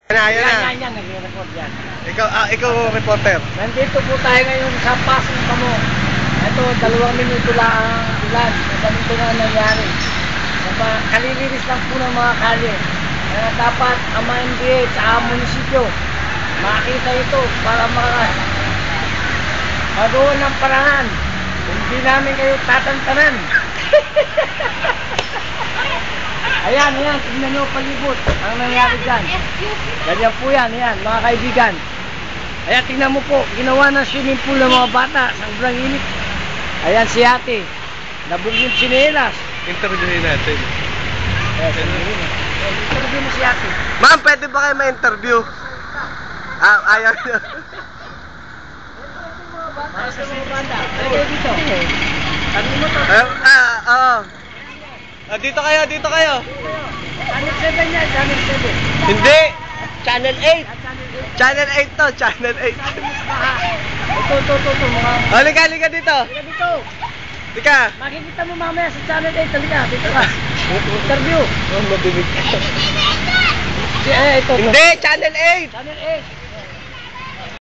Yan na. Yan, nagre-report yan. Ikaw reporter. Nandito po tayo ngayon sa Pasong Kamo. Ito, 2 minuto lang ang ulan. Ganito na nangyari. Kalilinis lang po ng mga kalye. Kaya dapat ang mga MDA at munisipyo makita ito para magawa ng paraan. Hindi namin kayo tatantanan. Ayan, tignan nyo palibot ang nangyari dyan. Ganyan po yan, mga kaibigan. Ayan, tignan mo po, ginawa ng swimming pool ng mga bata. Sobrang init. Ayan si ate, nabugin sinelas. Interviewin natin. Ayan, interview mo si ate. Ma'am, pwede ba kayo ma-interview? Ayaw nyo. Para sa mga bata, pwede dito. Sabi mo to. Dito kayo. Channel 7 yan, Channel 7. Hindi! Channel 8! Channel 8 to, Channel 8. Ito, mga... Halika dito. Halika dito. Halika. Makikita mo mamaya sa Channel 8. Halika, dito ka. Interview. Madinig ka. Ito. Hindi, Channel 8! Channel 8.